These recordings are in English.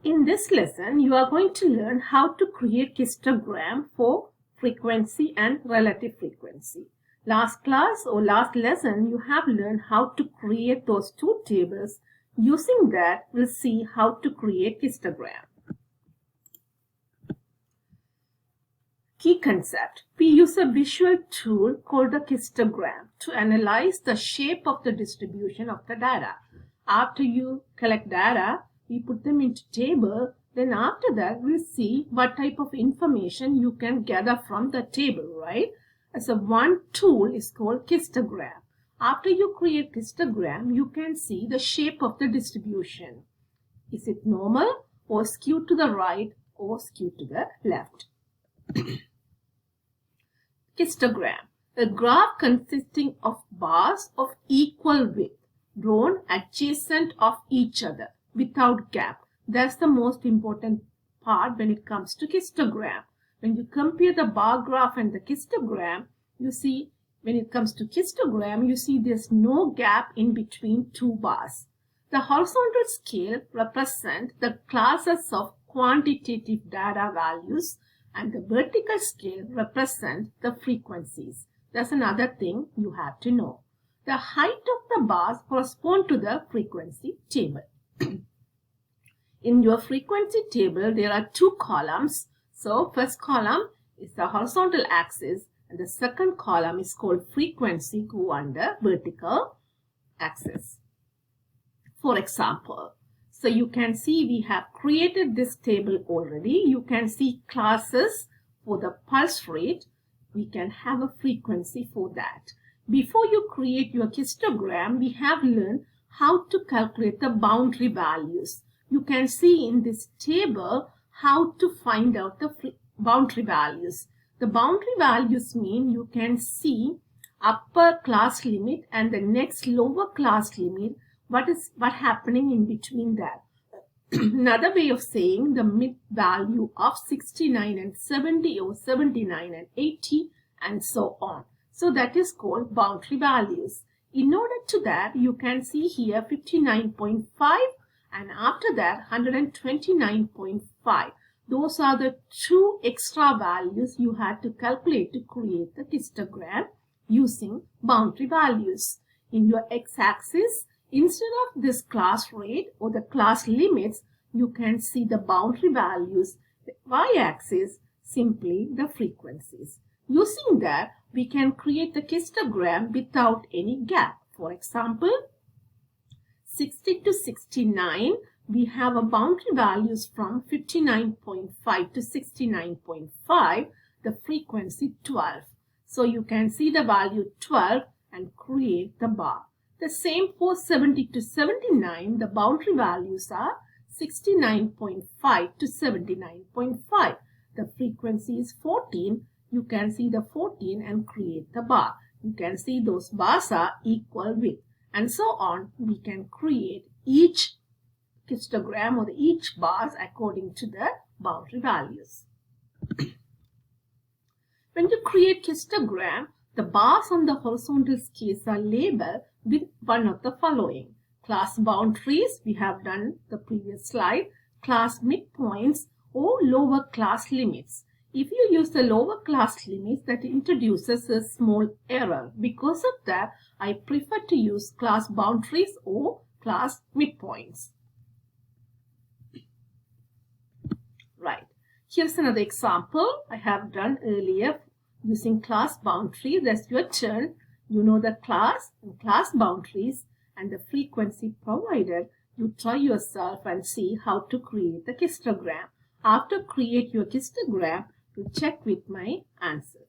In this lesson, you are going to learn how to create histogram for frequency and relative frequency. Last class or last lesson, you have learned how to create those two tables. Using that, we'll see how to create histogram. Key concept. We use a visual tool called the histogram to analyze the shape of the distribution of the data. After you collect data, we put them into table. Then after that, we'll see what type of information you can gather from the table, right? So one tool is called histogram. After you create histogram, you can see the shape of the distribution. Is it normal or skewed to the right or skewed to the left? Histogram. A graph consisting of bars of equal width drawn adjacent of each other without gap. That's the most important part when it comes to histogram. When you compare the bar graph and the histogram, you see when it comes to histogram, you see there's no gap in between two bars. The horizontal scale represents the classes of quantitative data values and the vertical scale represents the frequencies. That's another thing you have to know. The height of the bars correspond to the frequency table. In your frequency table, there are two columns. So first column is the horizontal axis and the second column is called frequency, go under vertical axis. For example, so you can see we have created this table already. You can see classes for the pulse rate. We can have a frequency for that. Before you create your histogram, we have learned how to calculate the boundary values. You can see in this table how to find out the boundary values. The boundary values mean you can see upper class limit and the next lower class limit. What happening in between that? Another way of saying the mid value of 69 and 70 or 79 and 80 and so on. So that is called boundary values. In order to that, you can see here 59.5 and after that 129.5. Those are the two extra values you had to calculate to create the histogram using boundary values. In your x-axis, instead of this class rate or the class limits, you can see the boundary values. The y-axis, simply the frequencies. Using that, we can create the histogram without any gap. For example, 60 to 69, we have a boundary values from 59.5 to 69.5, the frequency 12. So you can see the value 12 and create the bar. The same for 70 to 79, the boundary values are 69.5 to 79.5. The frequency is 14. You can see the 14 and create the bar. You can see those bars are equal width. And so on, we can create each histogram or each bars according to the boundary values. When you create histogram, the bars on the horizontal scales are labeled with one of the following. Class boundaries, we have done the previous slide. Class midpoints or lower class limits. If you use the lower class limits, that introduces a small error. Because of that, I prefer to use class boundaries or class midpoints. Right. Here's another example I have done earlier using class boundary. That's your turn. You know the class and class boundaries and the frequency provided. You try yourself and see how to create the histogram. After create your histogram, you check with my answer.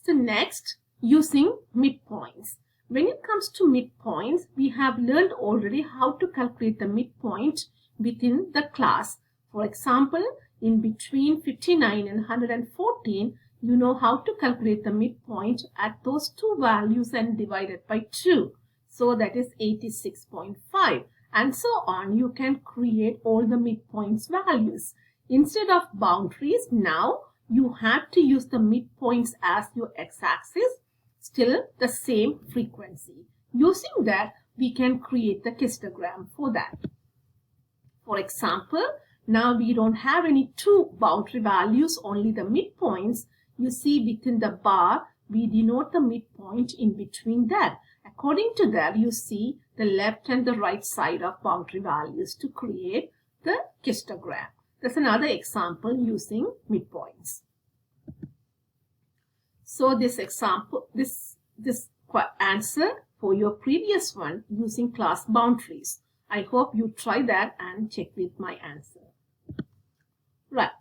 So next, using midpoints. When it comes to midpoints, we have learned already how to calculate the midpoint within the class. For example, in between 59 and 114, you know how to calculate the midpoint at those two values and divide it by 2. So that is 86.5. And so on, you can create all the midpoints values. Instead of boundaries, now you have to use the midpoints as your x-axis, still the same frequency. Using that, we can create the histogram for that. For example, now we don't have any two boundary values, only the midpoints. You see within the bar, we denote the midpoint in between that. According to that, you see the left and the right side of boundary values to create the histogram. That's another example using midpoints. So this example, this answer for your previous one using class boundaries. I hope you try that and check with my answer. Right.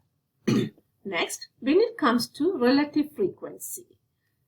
Next, when it comes to relative frequency,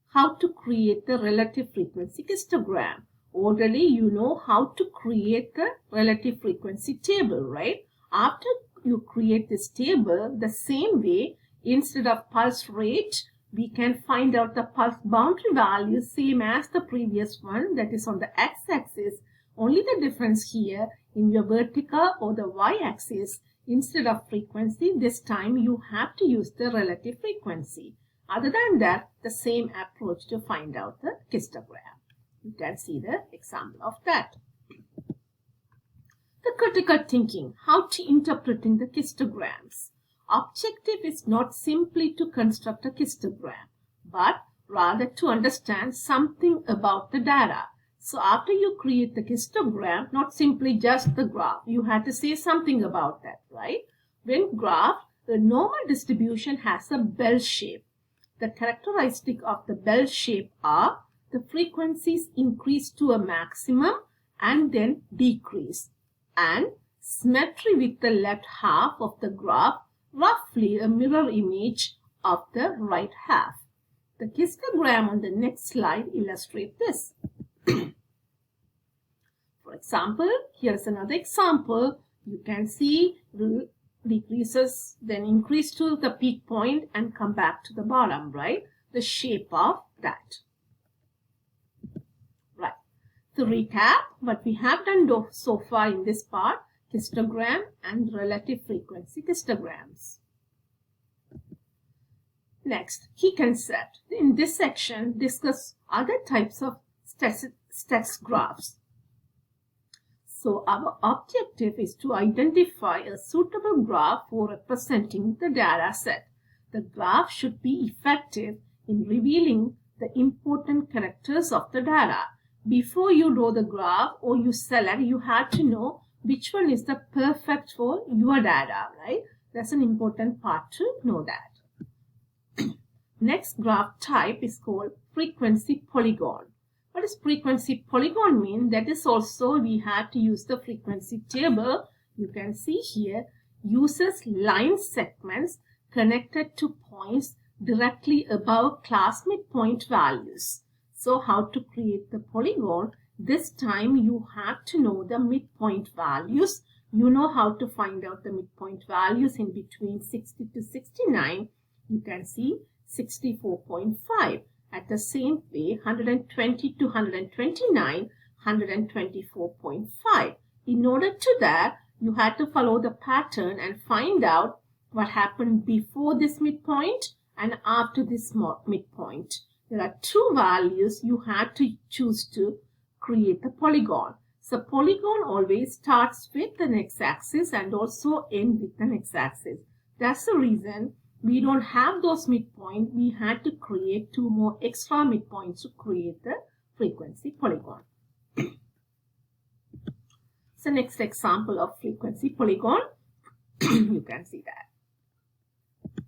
how to create the relative frequency histogram. Already you know how to create the relative frequency table, right? After you create this table, the same way, instead of pulse rate, we can find out the pulse boundary value same as the previous one, that is on the x-axis. Only the difference here in your vertical or the y-axis, instead of frequency, this time you have to use the relative frequency. Other than that, the same approach to find out the histogram. You can see the example of that. The critical thinking, how to interpreting the histograms. Objective is not simply to construct a histogram, but rather to understand something about the data. So after you create the histogram, not simply just the graph, you have to say something about that, right? When graphed, the normal distribution has a bell shape. The characteristic of the bell shape are the frequencies increase to a maximum and then decrease, and symmetry with the left half of the graph, roughly a mirror image of the right half. The histogram on the next slide illustrates this. For example, here's another example. You can see decreases, then increase to the peak point and come back to the bottom, right? The shape of that. Right. To recap what we have done so far in this part, histogram and relative frequency histograms. Next, key concept. In this section, discuss other types of stats graphs. So our objective is to identify a suitable graph for representing the data set. The graph should be effective in revealing the important characters of the data. Before you draw the graph or you select, you have to know which one is the perfect for your data, right? That's an important part to know that. Next graph type is called frequency polygon. What does frequency polygon mean? That is also we have to use the frequency table. You can see here uses line segments connected to points directly above class midpoint values. So how to create the polygon? This time you have to know the midpoint values. You know how to find out the midpoint values in between 60 to 69. You can see 64.5. At the same way, 120 to 129, 124.5. In order to that, you had to follow the pattern and find out what happened before this midpoint and after this midpoint. There are two values you had to choose to create the polygon. So polygon always starts with the x-axis and also ends with the x-axis. That's the reason we don't have those midpoints. We had to create two more extra midpoints to create the frequency polygon. So next example of frequency polygon, you can see that.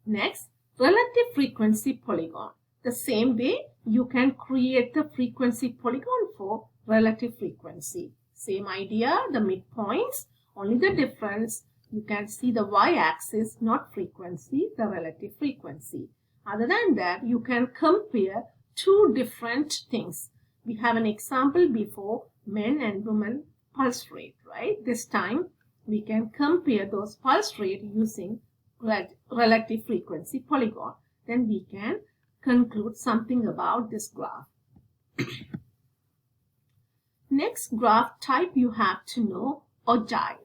Next, relative frequency polygon. The same way you can create the frequency polygon for relative frequency. Same idea, the midpoints, only the difference. You can see the y-axis, not frequency, the relative frequency. Other than that, you can compare two different things. We have an example before, men and women pulse rate, right? This time, we can compare those pulse rate using relative frequency polygon. Then we can conclude something about this graph. Next graph type you have to know, ogive.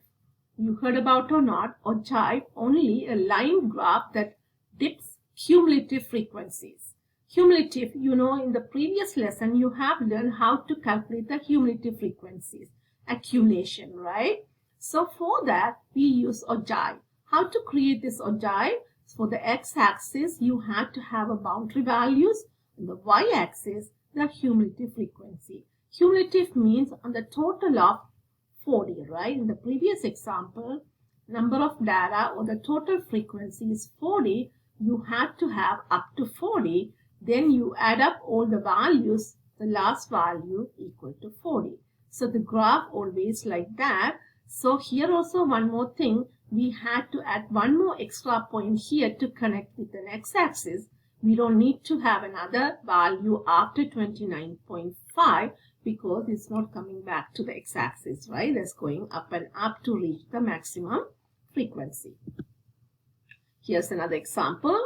You heard about or not, ogive, only a line graph that dips cumulative frequencies. Cumulative, you know, in the previous lesson, you have learned how to calculate the cumulative frequencies, accumulation, right? So for that, we use ogive. How to create this ogive? For the x-axis, you have to have a boundary values. On the y-axis, the cumulative frequency. Cumulative means on the total of 40, right? In the previous example, number of data or the total frequency is 40. You have to have up to 40. Then you add up all the values, the last value equal to 40. So the graph always like that. So here also one more thing, we had to add one more extra point here to connect with the x-axis. We don't need to have another value after 29.5 because it's not coming back to the x-axis, right? That's going up and up to reach the maximum frequency. Here's another example.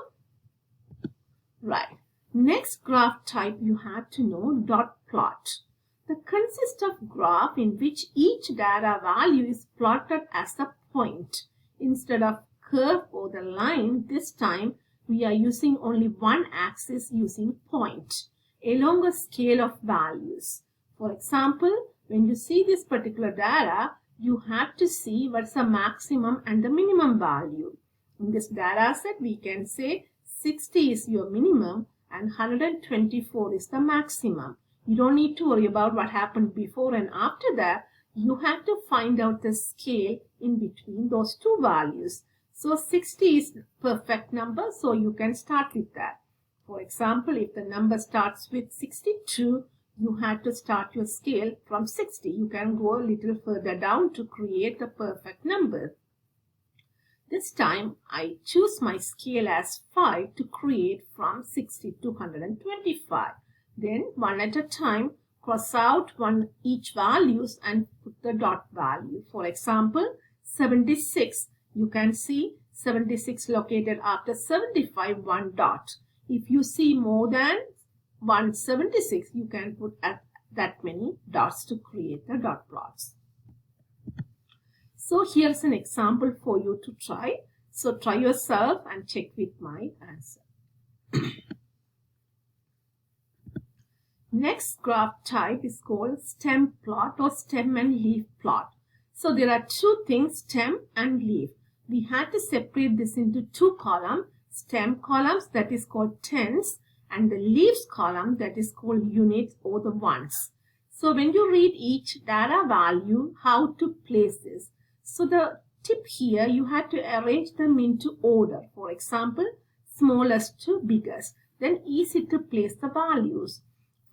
Right. Next graph type you have to know, dot plot. The consists of graph in which each data value is plotted as a point. Instead of curve or the line, this time we are using only one axis using point along a scale of values. For example, when you see this particular data, you have to see what's the maximum and the minimum value. In this data set, we can say 60 is your minimum and 124 is the maximum. You don't need to worry about what happened before and after that. You have to find out the scale in between those two values. So 60 is perfect number, so you can start with that. For example, if the number starts with 62, you have to start your scale from 60. You can go a little further down to create the perfect number. This time, I choose my scale as 5 to create from 60 to 125. Then, one at a time, cross out each values and put the dot value. For example, 76. You can see 76 located after 75, one dot. If you see more than 176, you can put that many dots to create the dot plots. So here's an example for you to try. So try yourself and check with my answer. Next graph type is called stem plot or stem and leaf plot. So there are two things, stem and leaf. We had to separate this into two columns, stem columns that is called tens and the leaves column that is called units or the ones. So when you read each data value, how to place this. So the tip here, you have to arrange them into order. For example, smallest to biggest. Then easy to place the values.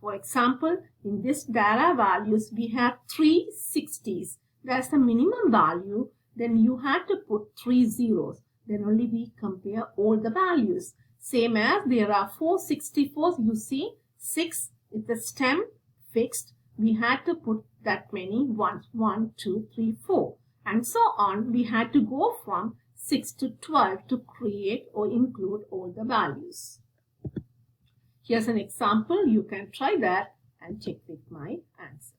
For example, in this data values, we have 3 60s. That's the minimum value. Then you have to put 3 zeros. Then only we compare all the values. Same as there are 4 64s. You see, 6 is the stem fixed. We had to put that many ones. 1, 2, 3, 4. And so on. We had to go from 6 to 12 to create or include all the values. Here's an example. You can try that and check with my answer.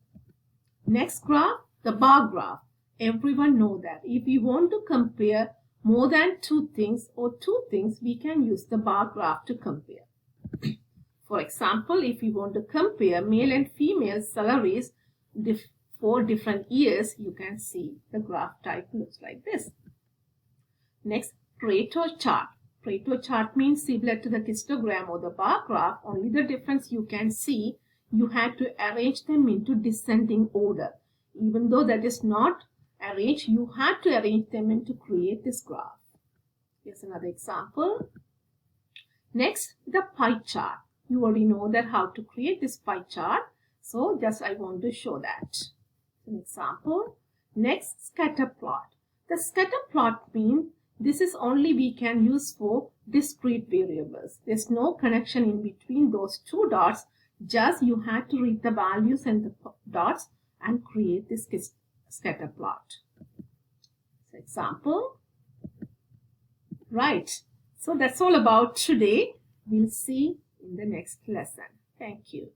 Next graph, the bar graph. Everyone know that. If we want to compare more than two things or two things, we can use the bar graph to compare. For example, if we want to compare male and female salaries for different years, you can see the graph type looks like this. Next, Pareto chart. Pareto chart means similar to the histogram or the bar graph. Only the difference you can see, you have to arrange them into descending order. Even though that is not arranged, you have to arrange them in to create this graph. Here's another example. Next, the pie chart. You already know that how to create this pie chart. So just I want to show that. An example. Next, scatter plot. The scatter plot means this is only we can use for discrete variables. There's no connection in between those two dots. Just you have to read the values and the dots and create this scatter plot. So example. Right. So that's all about today. We'll see in the next lesson. Thank you.